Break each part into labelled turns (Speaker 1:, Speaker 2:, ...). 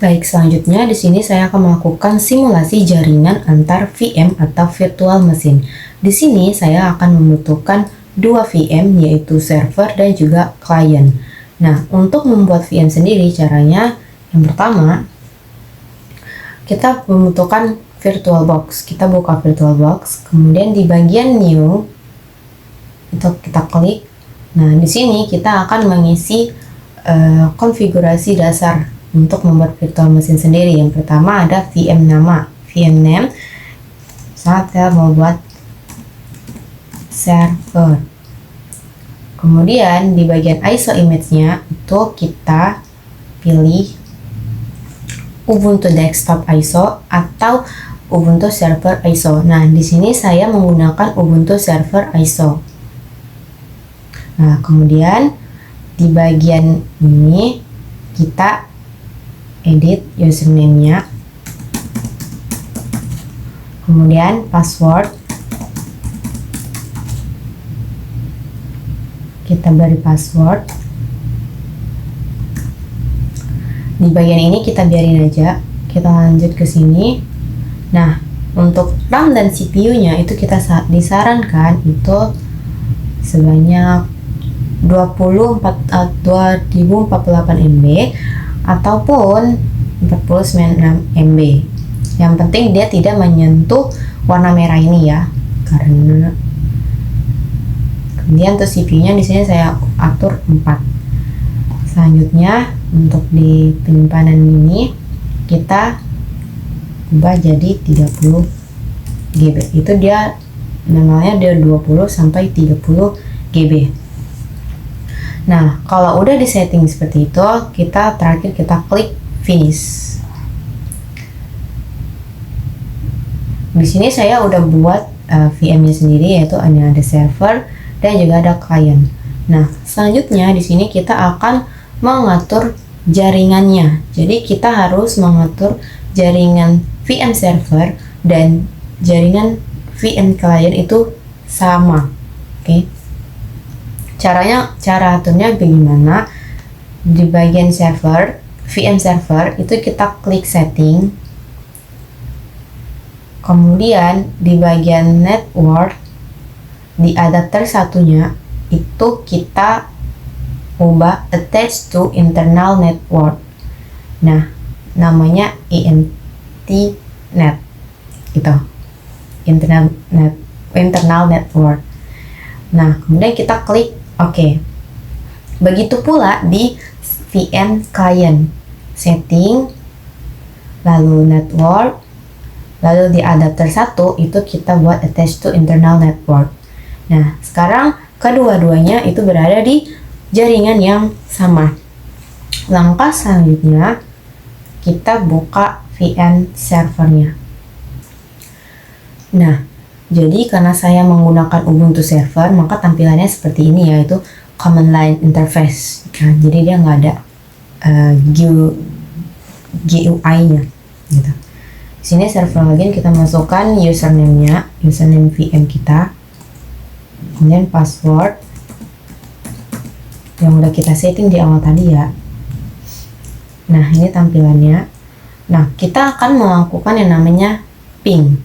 Speaker 1: Baik, selanjutnya di sini saya akan melakukan simulasi jaringan antar VM atau virtual machine. Di sini saya akan membutuhkan dua VM, yaitu server dan juga client. Nah, untuk membuat VM sendiri caranya yang pertama kita membutuhkan VirtualBox. Kita buka VirtualBox, kemudian di bagian new itu kita klik. Nah, di sini kita akan mengisi konfigurasi dasar untuk membuat virtual machine sendiri. Yang pertama ada VM nama, VM name. Saat saya mau buat server. Kemudian di bagian ISO image-nya itu kita pilih Ubuntu Desktop ISO atau Ubuntu Server ISO. Nah, di sini saya menggunakan Ubuntu Server ISO. Nah, kemudian di bagian ini kita edit username-nya, kemudian password kita beri password. Di bagian ini kita biarin aja, kita lanjut ke sini. Nah, untuk RAM dan CPU-nya itu kita disarankan itu sebanyak 2048 MB ataupun 49 MB. Yang penting dia tidak menyentuh warna merah ini ya, karena kemudian untuk CPU-nya di sini saya atur 4. Selanjutnya untuk di penyimpanan ini kita ubah jadi 30 GB. Itu dia normalnya dia 20 sampai 30 GB. Nah, kalau udah di setting seperti itu, kita terakhir kita klik finish. Di sini saya udah buat VM-nya sendiri, yaitu ada server dan juga ada client. Nah, selanjutnya di sini kita akan mengatur jaringannya. Jadi kita harus mengatur jaringan VM server dan jaringan VM client itu sama. Oke. Cara aturnya bagaimana? Di bagian server, VM server itu kita klik setting. Kemudian di bagian network, di adapter satunya itu kita ubah attach to internal network. Nah, namanya INT-net gitu. Internal network. Nah, kemudian kita klik OK. Begitu pula di VM client, setting, lalu network, lalu di adapter 1 itu kita buat attach to internal network. Nah, sekarang kedua-duanya itu berada di jaringan yang sama. Langkah selanjutnya kita buka VM servernya. Nah, jadi karena saya menggunakan Ubuntu server, maka tampilannya seperti ini, yaitu command line interface. Nah, jadi dia nggak ada GUI-nya gitu. Di sini server login kita masukkan username-nya, username VM kita, kemudian password yang udah kita setting di awal tadi ya. Nah, ini tampilannya. Nah, kita akan melakukan yang namanya ping.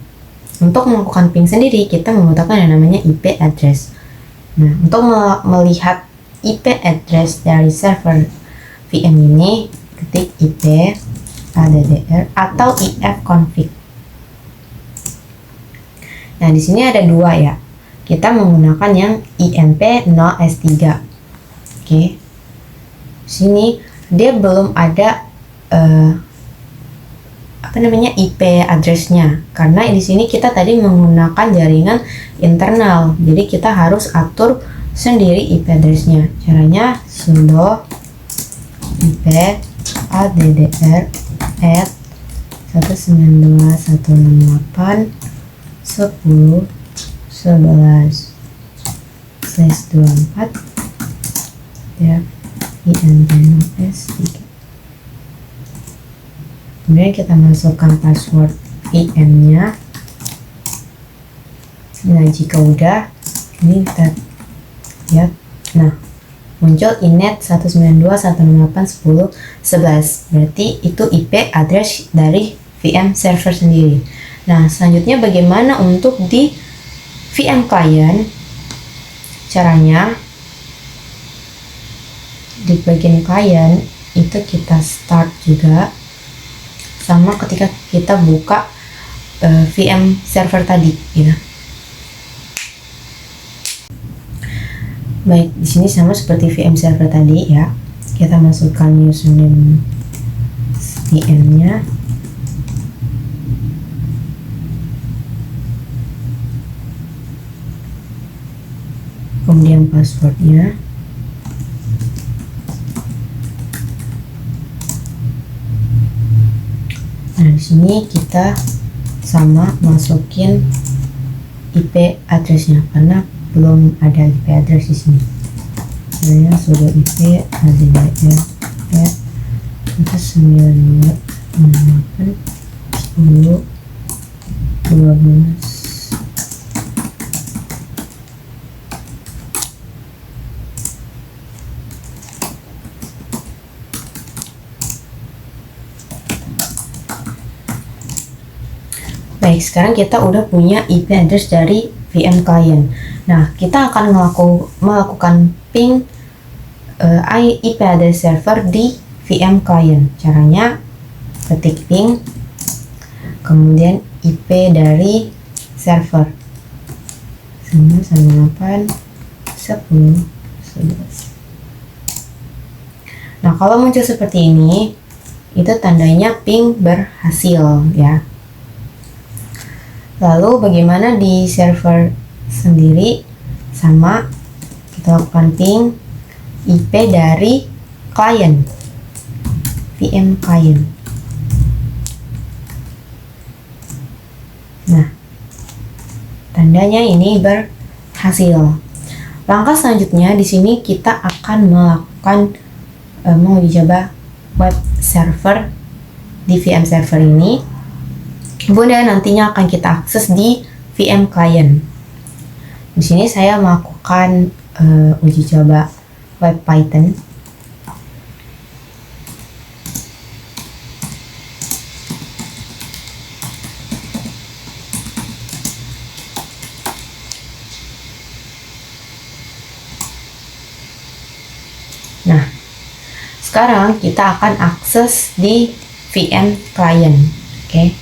Speaker 1: Untuk melakukan ping sendiri, kita membutuhkan yang namanya IP address. Nah, untuk melihat IP address dari server VM ini, ketik IP addr atau ifconfig. Nah, di sini ada dua ya. Kita menggunakan yang INP0S3. Oke. Sini dia belum ada IP address-nya, karena di sini kita tadi menggunakan jaringan internal, jadi kita harus atur sendiri IP address-nya. Caranya sudo IP addr at 192.168.10.11/24 ya INP0S3. Kemudian kita masukkan password VM-nya. Nah, jika udah, ini kita lihat. Nah, muncul inet 192.168.10.11. Berarti itu IP address dari VM server sendiri. Nah, selanjutnya bagaimana untuk di VM client? Caranya di bagian client itu kita start juga sama ketika kita buka VM server tadi, gitu. Baik, di sini sama seperti VM server tadi ya. Kita masukkan username VM-nya. Kemudian passwordnya. Nah, di sini kita sama masukin IP address-nya karena belum ada IP address di sini. Saya sudah IP AZDR itu 92.10.12. Baik, sekarang kita udah punya IP address dari VM client. Nah, kita akan melakukan ping IP address server di VM client. Caranya ketik ping, kemudian IP dari server 98.10.11. Nah, kalau muncul seperti ini, itu tandanya ping berhasil ya. Lalu bagaimana di server sendiri? Sama, kita lakukan ping IP dari client, VM client. Nah, tandanya ini berhasil. Langkah selanjutnya di sini kita akan melakukan menguji coba web server di VM server ini. Kemudian nantinya akan kita akses di VM client. Di sini saya melakukan uji coba web Python. Nah, sekarang kita akan akses di VM client. Oke.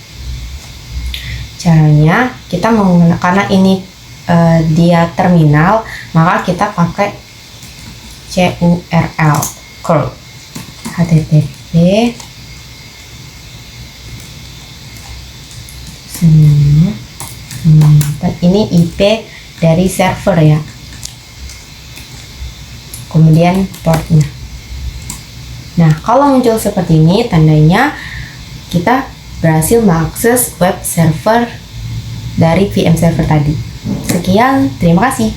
Speaker 1: Caranya kita menggunakan, karena ini dia terminal, maka kita pakai curl http ini IP dari server ya, kemudian portnya. Nah, kalau muncul seperti ini, tandanya kita berhasil mengakses web server dari VM server tadi. Sekian, terima kasih.